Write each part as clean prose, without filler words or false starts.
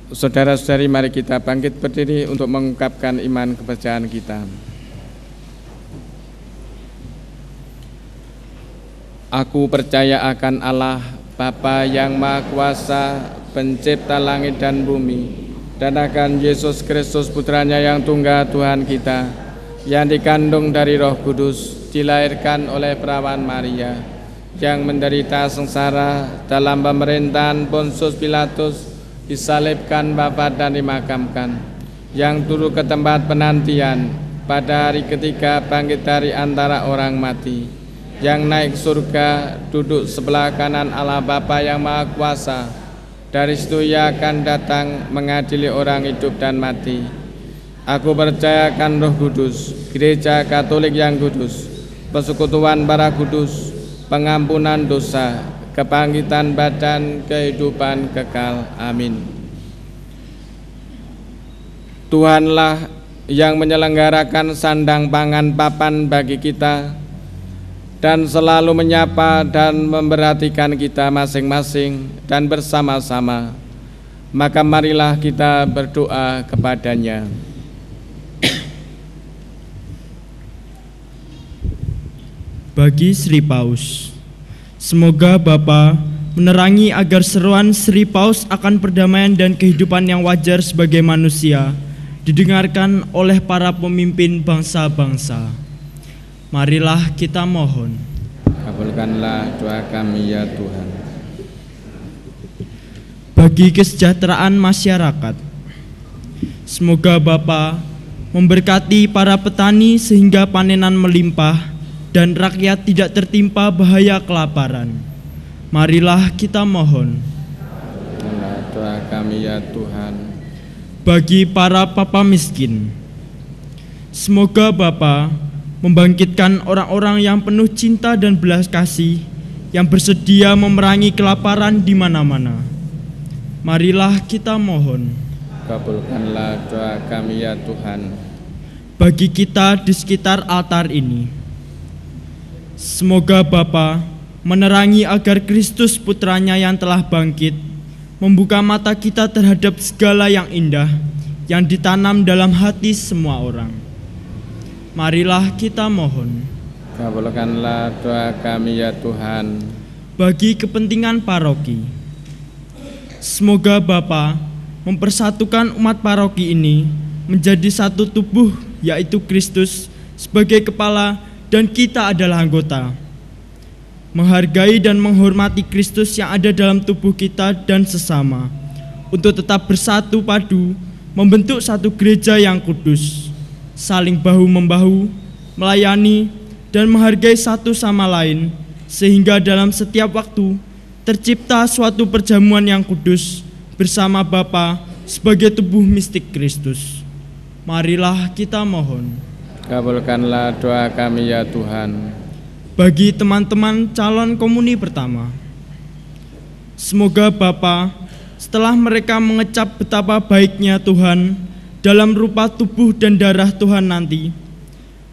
Saudara-saudari, mari kita bangkit berdiri untuk mengungkapkan iman kepercayaan kita. Aku percaya akan Allah, Bapa yang Maha Kuasa, pencipta langit dan bumi, dan akan Yesus Kristus Putranya yang tunggal Tuhan kita, yang dikandung dari Roh Kudus, dilahirkan oleh perawan Maria, yang menderita sengsara dalam pemerintahan Pontius Pilatus, disalibkan, wafat dan dimakamkan, yang turun ke tempat penantian, pada hari ketiga bangkit dari antara orang mati, yang naik surga, duduk sebelah kanan Allah Bapa yang Maha Kuasa. Dari situ Ia akan datang mengadili orang hidup dan mati. Aku percaya akan Roh Kudus, Gereja Katolik yang kudus, persekutuan para kudus, pengampunan dosa, kebangkitan badan, kehidupan kekal. Amin. Tuhanlah yang menyelenggarakan sandang pangan papan bagi kita, dan selalu menyapa dan memperhatikan kita masing-masing dan bersama-sama. Maka marilah kita berdoa kepadanya. Bagi Sri Paus, semoga Bapa menerangi agar seruan Sri Paus akan perdamaian dan kehidupan yang wajar sebagai manusia didengarkan oleh para pemimpin bangsa-bangsa. Marilah kita mohon. Kabulkanlah doa kami ya Tuhan. Bagi kesejahteraan masyarakat, semoga Bapa memberkati para petani sehingga panenan melimpah dan rakyat tidak tertimpa bahaya kelaparan. Marilah kita mohon. Doa kami ya Tuhan. Bagi para papa miskin, semoga Bapa membangkitkan orang-orang yang penuh cinta dan belas kasih, yang bersedia memerangi kelaparan di mana-mana. Marilah kita mohon. Kabulkanlah doa kami ya Tuhan. Bagi kita di sekitar altar ini, semoga Bapa menerangi agar Kristus Putranya yang telah bangkit membuka mata kita terhadap segala yang indah yang ditanam dalam hati semua orang. Marilah kita mohon. Kabulkanlah doa kami ya Tuhan. Bagi kepentingan paroki, semoga Bapa mempersatukan umat paroki ini menjadi satu tubuh, yaitu Kristus sebagai kepala dan kita adalah anggota. Menghargai dan menghormati Kristus yang ada dalam tubuh kita dan sesama, untuk tetap bersatu padu, membentuk satu gereja yang kudus, saling bahu-membahu, melayani dan menghargai satu sama lain, sehingga dalam setiap waktu tercipta suatu perjamuan yang kudus bersama Bapa sebagai tubuh mistik Kristus. Marilah kita mohon. Kabulkanlah doa kami ya Tuhan. Bagi teman-teman calon komuni pertama, semoga Bapa setelah mereka mengecap betapa baiknya Tuhan dalam rupa tubuh dan darah Tuhan nanti,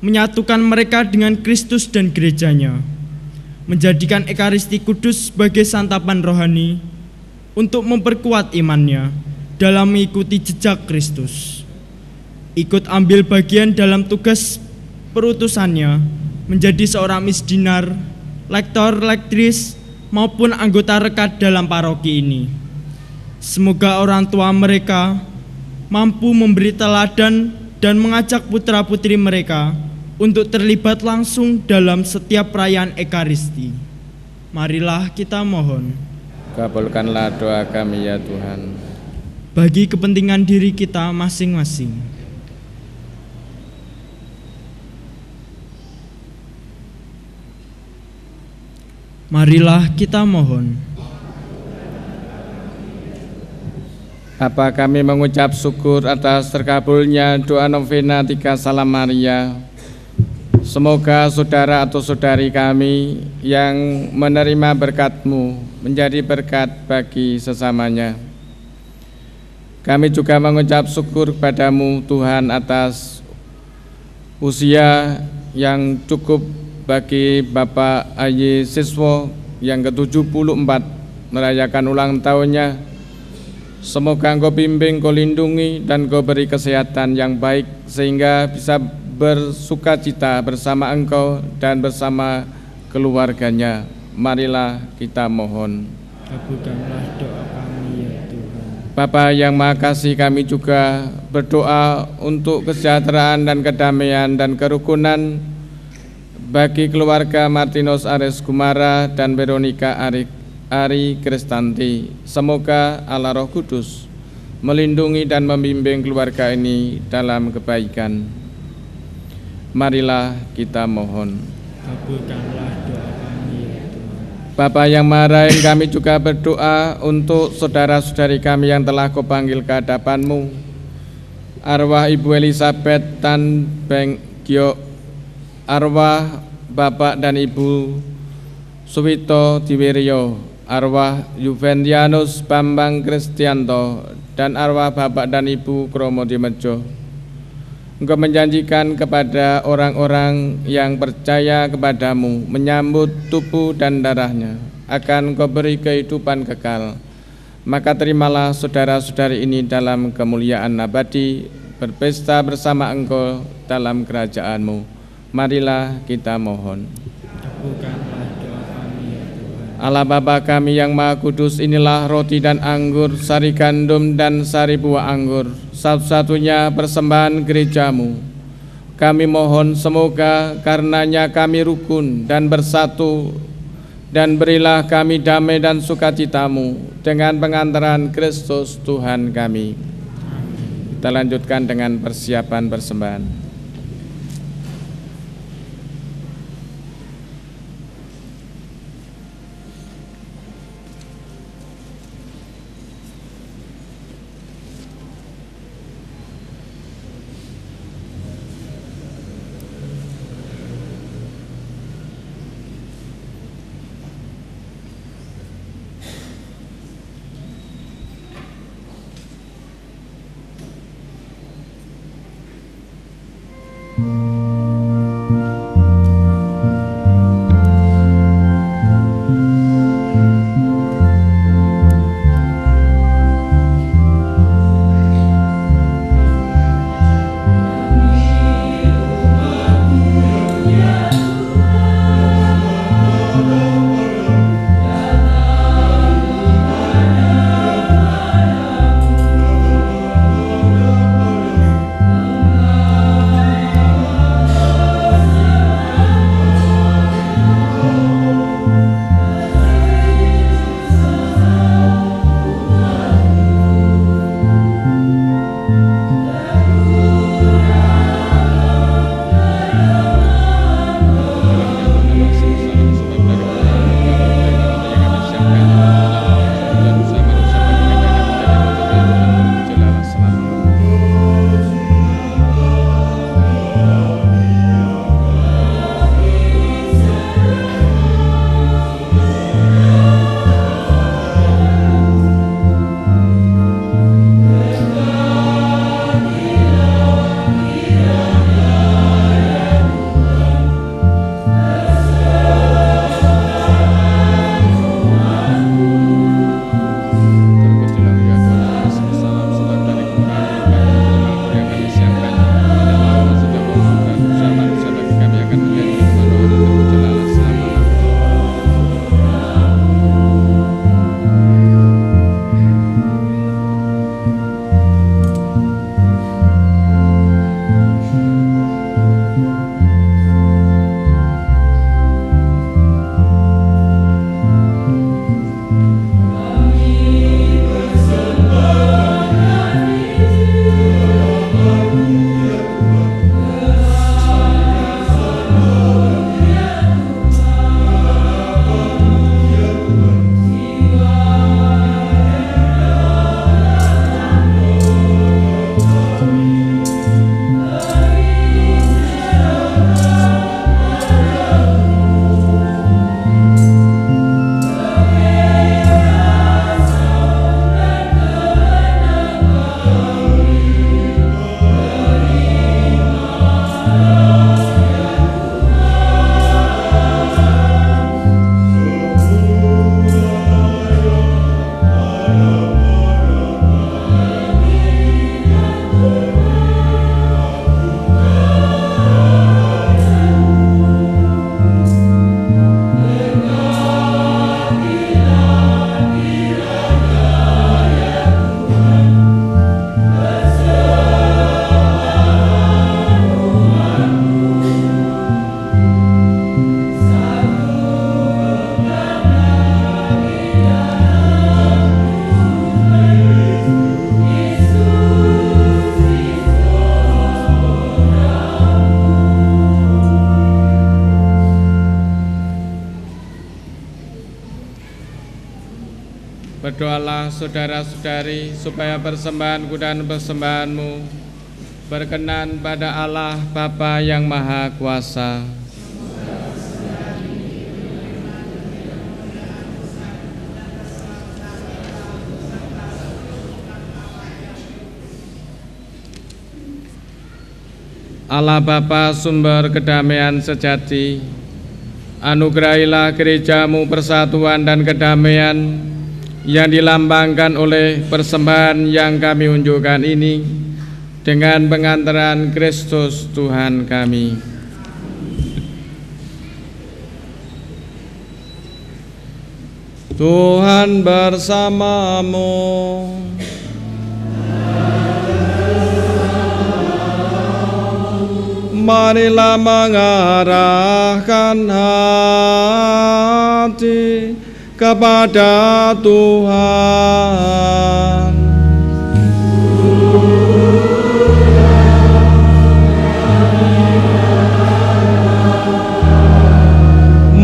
menyatukan mereka dengan Kristus dan gerejanya, menjadikan Ekaristi Kudus sebagai santapan rohani untuk memperkuat imannya dalam mengikuti jejak Kristus. Ikut ambil bagian dalam tugas perutusannya menjadi seorang misdinar, lektor, lektris, maupun anggota rekat dalam paroki ini. Semoga orang tua mereka mampu memberi teladan dan mengajak putra-putri mereka untuk terlibat langsung dalam setiap perayaan Ekaristi. Marilah kita mohon. Kabulkanlah doa kami ya Tuhan. Bagi kepentingan diri kita masing-masing, marilah kita mohon. Bapa, kami mengucap syukur atas terkabulnya doa novena 3 Salam Maria. Semoga saudara atau saudari kami yang menerima berkat-Mu menjadi berkat bagi sesamanya. Kami juga mengucap syukur kepada-Mu Tuhan atas usia yang cukup bagi Bapak Ayi Siswo yang ke-74 merayakan ulang tahunnya. Semoga Engkau bimbing, Engkau lindungi, dan Engkau beri kesehatan yang baik, sehingga bisa bersukacita bersama Engkau dan bersama keluarganya. Marilah kita mohon. Kabulkanlah doa kami ya Tuhan. Bapa yang Maha Kasih, kami juga berdoa untuk kesejahteraan dan kedamaian dan kerukunan bagi keluarga Martinus Ares Kumara dan Veronica Ari Kristanti. Semoga Allah Roh Kudus melindungi dan membimbing keluarga ini dalam kebaikan. Marilah kita mohon. Kabulkanlah doa kami ya Tuhan. Bapa yang Maha Rahim, kami juga berdoa untuk saudara-saudari kami yang telah Kau panggil ke hadapan-Mu. Arwah Ibu Elizabeth Tan Beng Gyo, arwah Bapak dan Ibu Suwito Diwiryo, arwah Juventianus Bambang Kristianto, dan arwah Bapak dan Ibu Kromo Dimejo. Engkau menjanjikan kepada orang-orang yang percaya kepadamu, menyambut tubuh dan darahnya, akan Engkau beri kehidupan kekal. Maka terimalah saudara-saudari ini dalam kemuliaan abadi, berpesta bersama Engkau dalam kerajaan-Mu. Marilah kita mohon. Kabulkanlah doa kami ya Tuhan. Allah Bapa kami yang Maha Kudus, inilah roti dan anggur, sari gandum dan sari buah anggur, satu-satunya persembahan gereja-Mu. Kami mohon semoga karenanya kami rukun dan bersatu, dan berilah kami damai dan sukacita-Mu dengan pengantaran Kristus Tuhan kami. Kita lanjutkan dengan persiapan persembahan. Berdoalah saudara-saudari supaya persembahanku dan persembahanmu berkenan pada Allah Bapa yang Maha Kuasa. Allah Bapa sumber kedamaian sejati, anugerahilah gerejamu persatuan dan kedamaian yang dilambangkan oleh persembahan yang kami unjukkan ini dengan pengantaran Kristus Tuhan kami. Tuhan bersamamu. Marilah mengarahkan hati kepada Tuhan.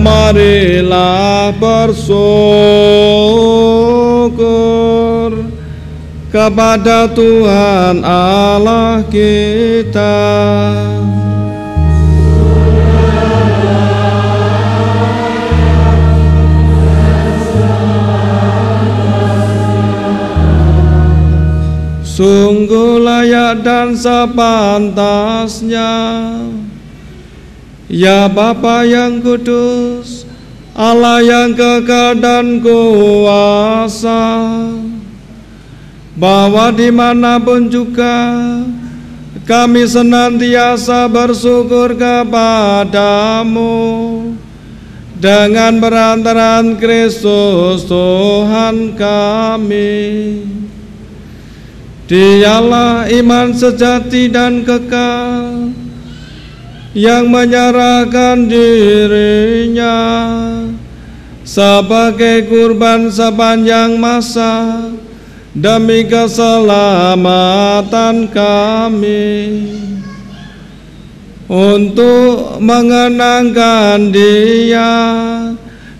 Marilah bersyukur kepada Tuhan Allah kita. Sungguh layak dan sepantasnya, ya Bapa yang kudus, Allah yang kekal dan kuasa, bahwa dimanapun juga kami senantiasa bersyukur kepadamu dengan perantaraan Kristus Tuhan kami. Dialah iman sejati dan kekal yang menyerahkan dirinya sebagai kurban sepanjang masa demi keselamatan kami. Untuk mengenangkan Dia,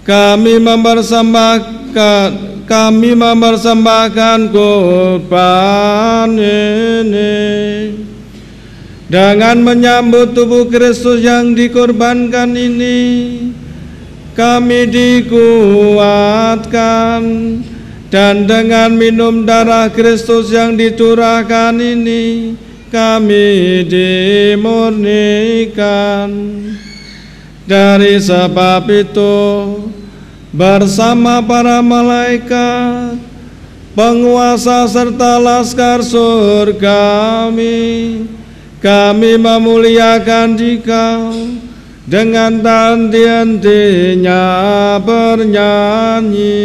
kami mempersembahkan kurban ini dengan menyambut tubuh Kristus yang dikorbankan ini. Kami dikuatkan, dan dengan minum darah Kristus yang dicurahkan ini kami dimurnikan. Dari sebab itu, bersama para malaikat, penguasa serta laskar surgawi, kami memuliakan Dikau dengan henti-hentinya bernyanyi.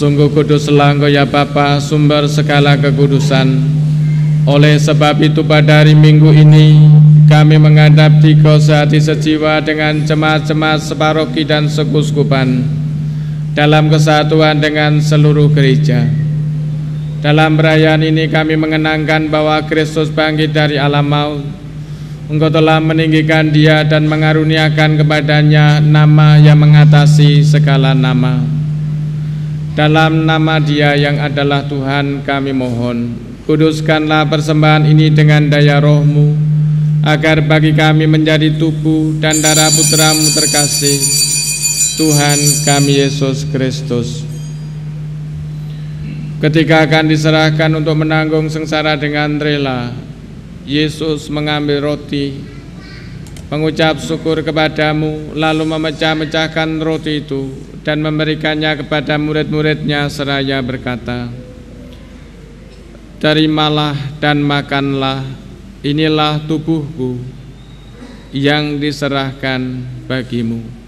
Sungguh kuduslah Engkau ya Bapa, sumber segala kekudusan. Oleh sebab itu pada hari Minggu ini kami menghadap Dikau sehati sejiwa dengan jemaat-jemaat separoki dan sekuskupan dalam kesatuan dengan seluruh gereja. Dalam perayaan ini kami mengenangkan bahwa Kristus bangkit dari alam maut. Engkau telah meninggikan Dia dan mengaruniakan kepadanya nama yang mengatasi segala nama. Dalam nama Dia yang adalah Tuhan kami mohon, kuduskanlah persembahan ini dengan daya Roh-Mu, agar bagi kami menjadi tubuh dan darah Putra-Mu terkasih, Tuhan kami Yesus Kristus. Ketika akan diserahkan untuk menanggung sengsara dengan rela, Yesus mengambil roti, mengucap syukur kepadamu, lalu memecah-mecahkan roti itu dan memberikannya kepada murid-muridnya seraya berkata, "Terimalah dan makanlah, inilah tubuhku yang diserahkan bagimu."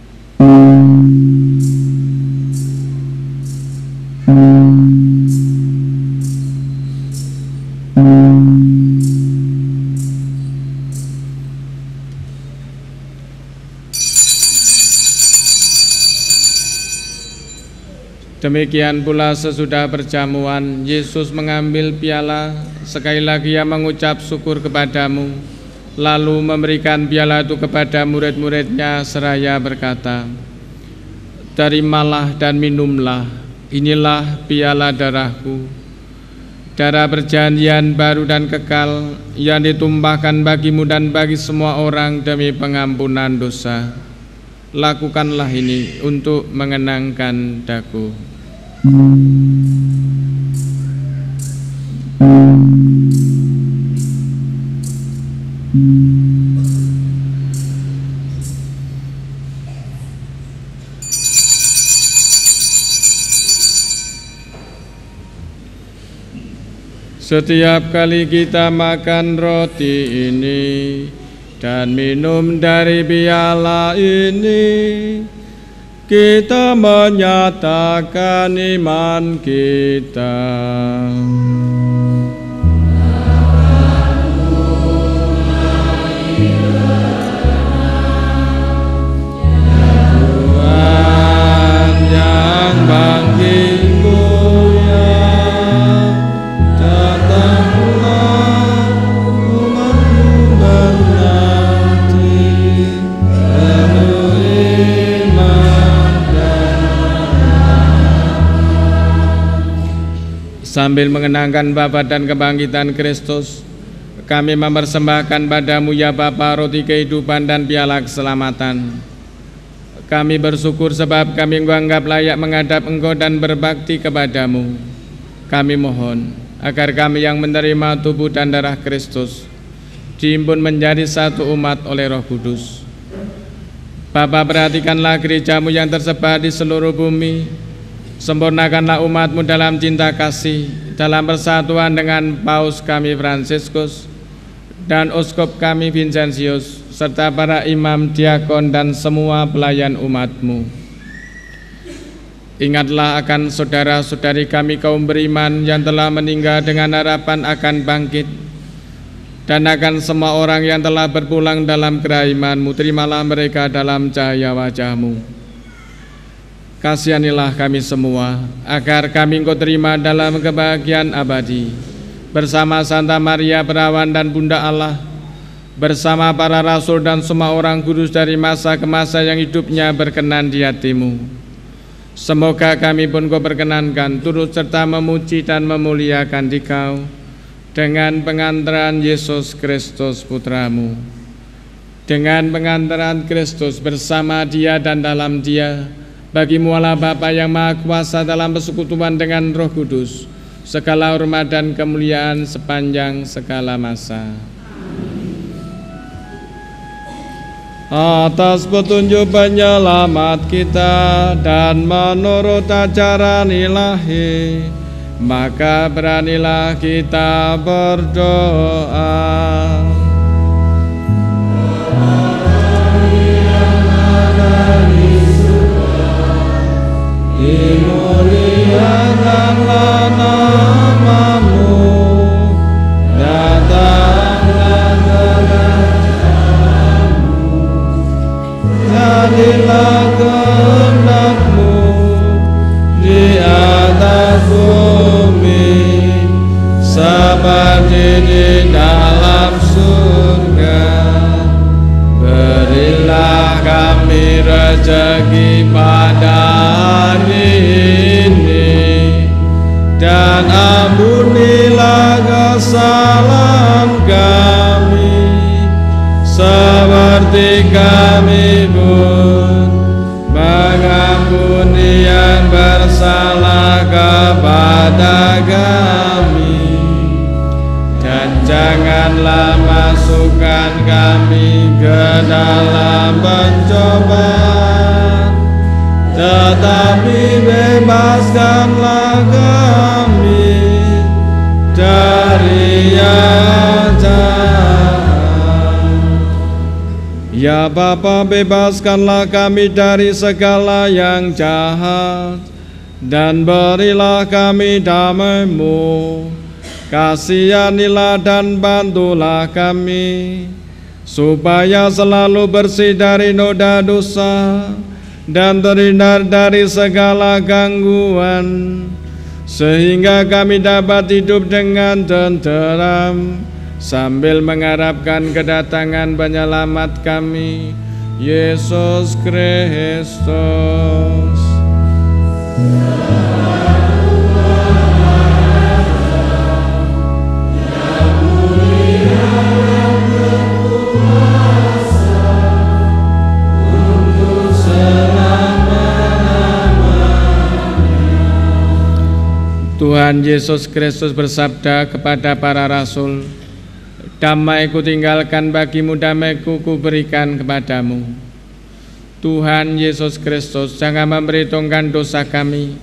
Demikian pula sesudah perjamuan, Yesus mengambil piala, sekali lagi Ia mengucap syukur kepadamu, lalu memberikan piala itu kepada murid-muridnya seraya berkata, "Terimalah dan minumlah, inilah piala darahku, darah perjanjian baru dan kekal yang ditumpahkan bagimu dan bagi semua orang demi pengampunan dosa. Lakukanlah ini untuk mengenangkan daku." Setiap kali kita makan roti ini dan minum dari piala ini, kita menyatakan iman kita. Tuhan yang bangkit mulia, datanglah umat-Mu bernanti, penuh iman dan sambil mengenangkan wafat dan kebangkitan Kristus, kami mempersembahkan padamu ya Bapa roti kehidupan dan piala keselamatan. Kami bersyukur sebab kami menganggap layak menghadap Engkau dan berbakti kepadamu. Kami mohon agar kami yang menerima tubuh dan darah Kristus dihimpun menjadi satu umat oleh Roh Kudus. Bapa, perhatikanlah gereja-Mu yang tersebar di seluruh bumi. Sempurnakanlah umat-Mu dalam cinta kasih, dalam persatuan dengan Paus kami Fransiskus dan Uskup kami Vincentius, serta para imam, diakon, dan semua pelayan umat-Mu. Ingatlah akan saudara-saudari kami kaum beriman yang telah meninggal dengan harapan akan bangkit, dan akan semua orang yang telah berpulang dalam kerahim-Mu. Terimalah mereka dalam cahaya wajah-Mu. Kasihanilah kami semua, agar kami Engkau terima dalam kebahagiaan abadi, bersama Santa Maria Perawan dan Bunda Allah, bersama para rasul dan semua orang kudus dari masa ke masa yang hidupnya berkenan di hati-Mu. Semoga kami pun Kau perkenankan turut serta memuji dan memuliakan Dikau dengan pengantaran Yesus Kristus Putra-Mu. Dengan pengantaran Kristus bersama Dia dan dalam Dia, bagi-Mu Allah Bapa yang Maha Kuasa dalam persekutuan dengan Roh Kudus, segala hormat dan kemuliaan sepanjang segala masa. Atas petunjuk penyelamat kita dan menurut ajaran ilahi, maka beranilah kita berdoa. Dimuliakanlah nama-Mu, datanglah kerajaan-Mu, jadilah kehendak-Mu di atas bumi seperti di dalam surga. Berilah kami rezeki pada hari ini, dan ampunilah kesalahan kami, seperti kami pun mengampuni yang bersalah kepada kami, dan janganlah masukkan kami ke dalam pencobaan, tetapi bebaskanlah kami dari yang jahat. Ya Bapa, bebaskanlah kami dari segala yang jahat, dan berilah kami damai-Mu. Kasihanilah dan bantulah kami, supaya selalu bersih dari noda dosa dan terhindar dari segala gangguan, sehingga kami dapat hidup dengan tenteram sambil mengharapkan kedatangan penyelamat kami, Yesus Kristus. Tuhan Yesus Kristus bersabda kepada para rasul, "Damai-Ku tinggalkan bagimu, damai-Ku kuberikan kepadamu." Tuhan Yesus Kristus, jangan memperhitungkan dosa kami,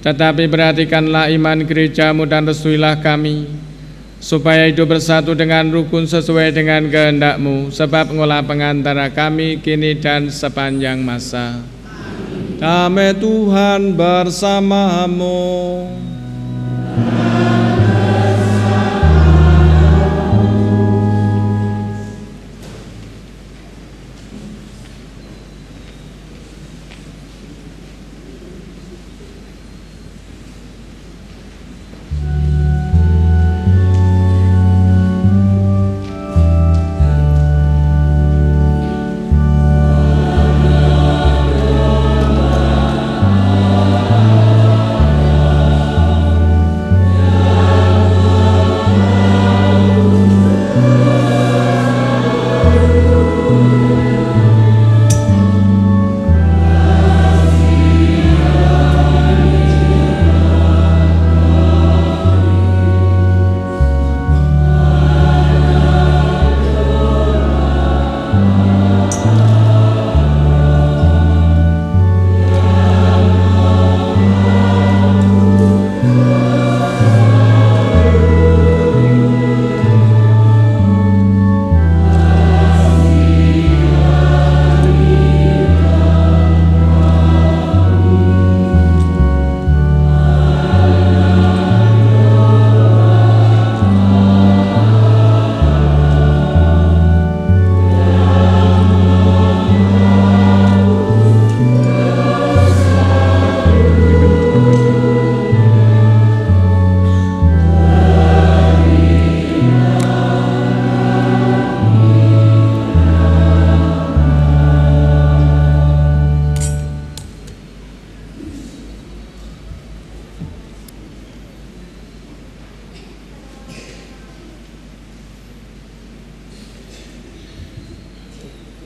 tetapi perhatikanlah iman gereja-Mu dan restuilah kami, supaya hidup bersatu dengan rukun sesuai dengan kehendak-Mu, sebab Engkaulah pengantara kami kini dan sepanjang masa. Damai Tuhan bersamamu.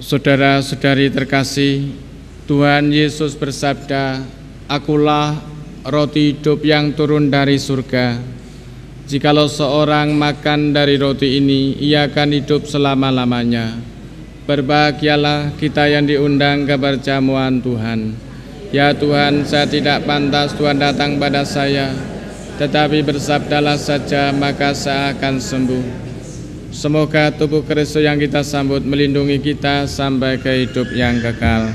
Saudara-saudari terkasih, Tuhan Yesus bersabda, "Akulah roti hidup yang turun dari surga. Jikalau seorang makan dari roti ini, ia akan hidup selama-lamanya." Berbahagialah kita yang diundang ke perjamuan Tuhan. Ya Tuhan, saya tidak pantas Tuhan datang pada saya, tetapi bersabdalah saja, maka saya akan sembuh. Semoga tubuh Kristus yang kita sambut melindungi kita sampai ke hidup yang kekal.